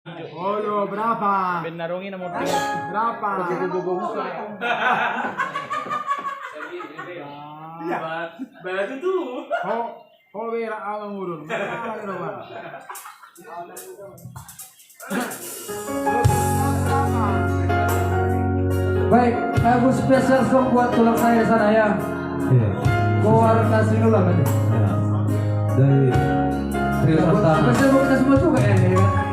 Oh, berapa? Benarungin nomor 3. Berapa? Iya. Barat itu. Oh, bera awang urun. Baik, lagu spesial song buat tulang saya sana ya. Goar Sinulam ini. Dari trio pertama. Spesial buat kita semua juga ya, kan?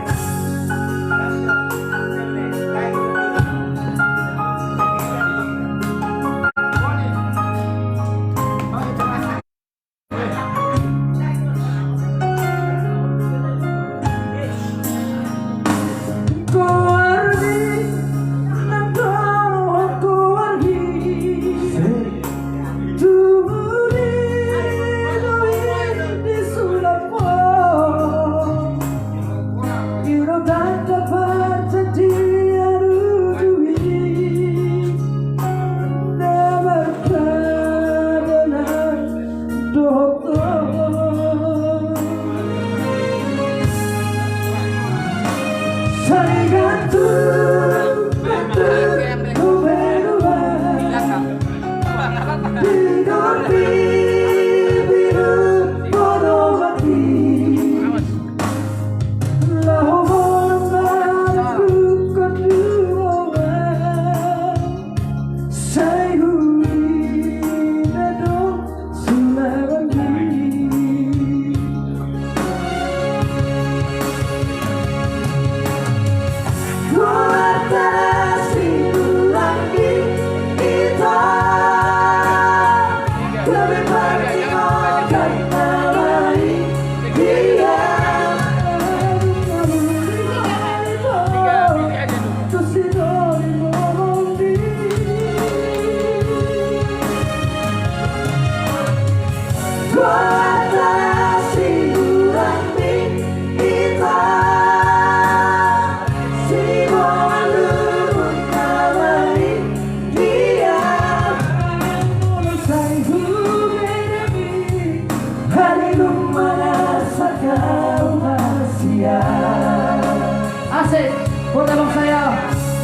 Asing, buat abang saya.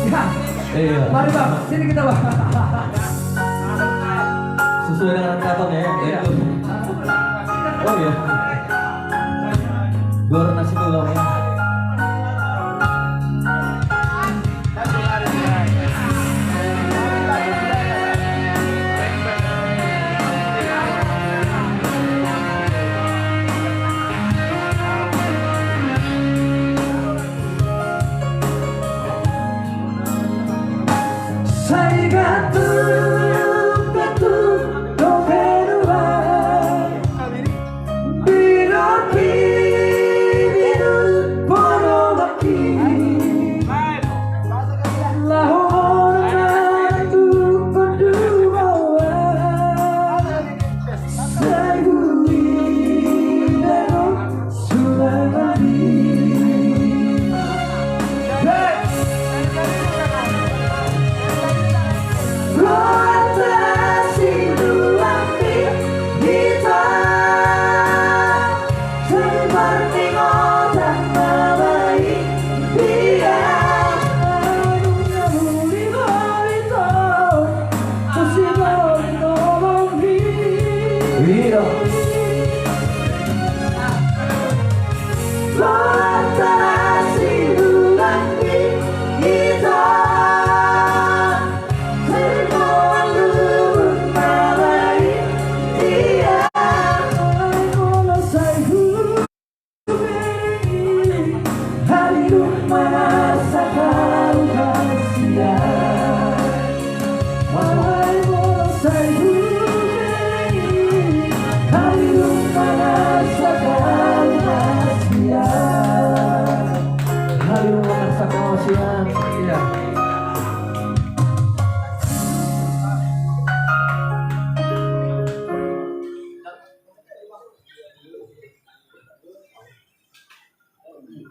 Ya. Iya. Mari bang, sini kita bang. Sesuai dengan kapan ya? Iya. Oh iya. Goar nasi tulang ya.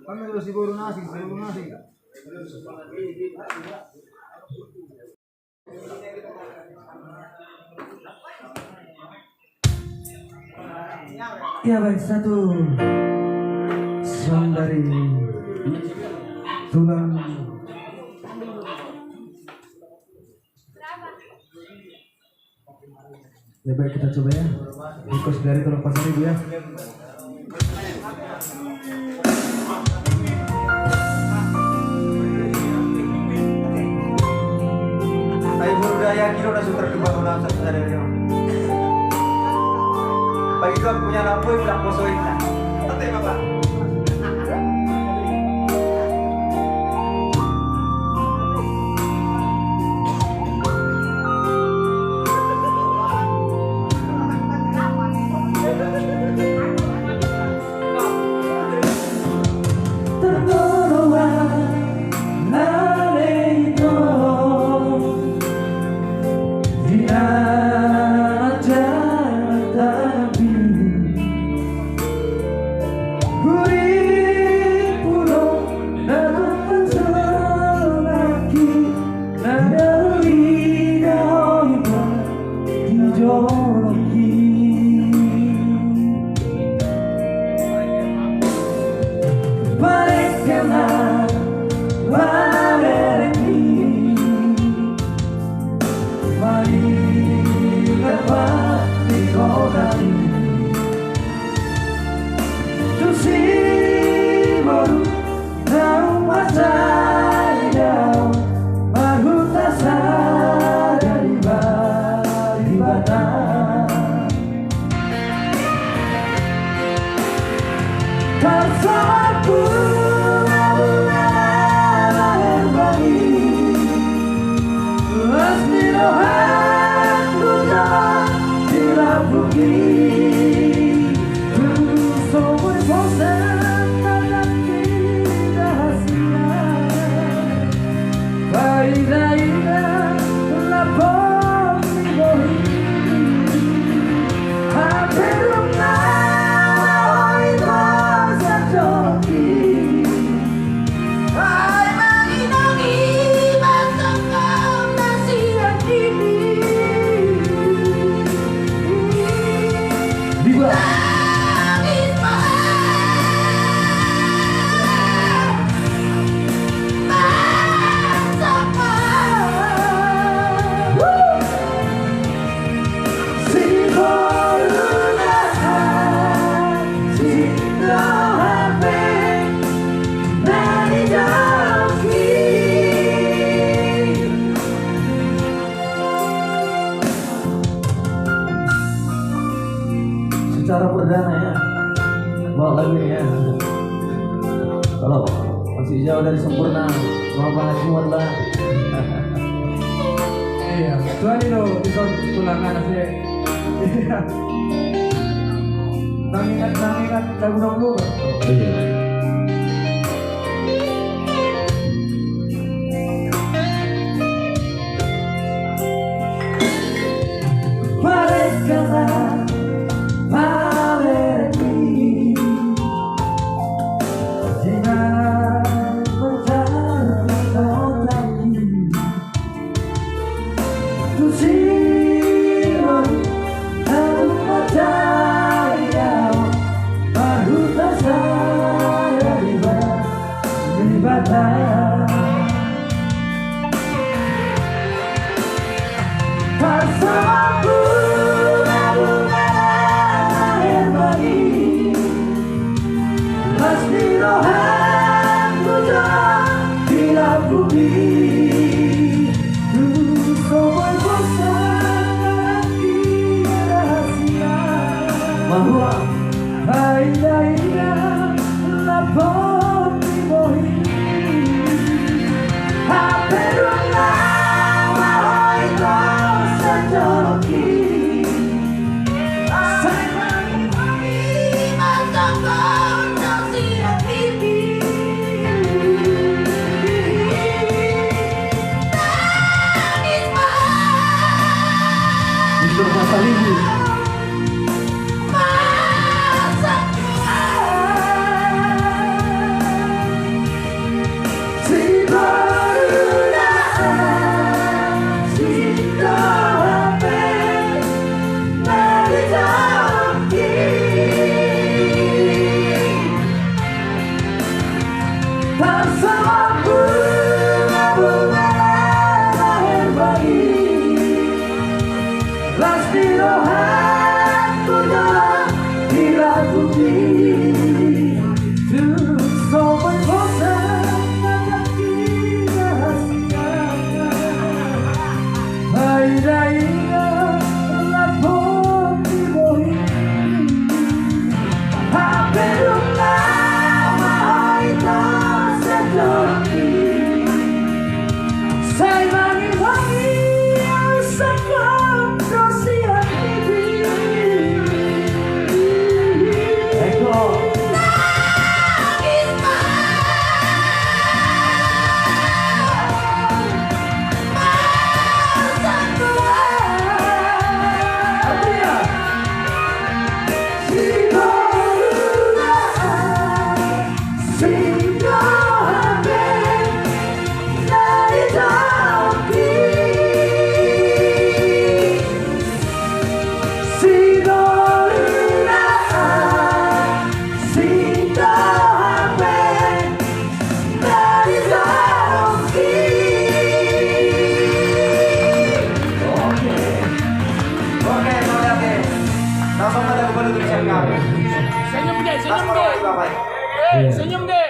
Kami itu Siboru nasi. Ya baik, satu song dari Sulam. Ya baik, kita coba ya. Request dari tolong pasang ibu ya. Tayo budaya kilo na sutra kebangunan sa sarili mo. Pag ikaw punya lampu, udah posoin na. Tatay Bapak. Secara perdana ya, bawa lagu ya. Kalau masih jauh dari sempurna, mau banget semua lah. Iya, tuan itu bisa tulangan sih. Iya. Nangikan lagu dulu. Iya. bersama bunga-bunga lahir bayi. Pasti rohanku dalam bila bumi tuh sobat bosan akan kita hasilkan bayi-bayinya lapor di bumi hampir lama itu sejati saya wangi-wangi sekam kasihan ini Eko Langsung pada kepada tulisan kami. Senyum deh, senyum Langsung deh. orang tua, Pak. Senyum deh.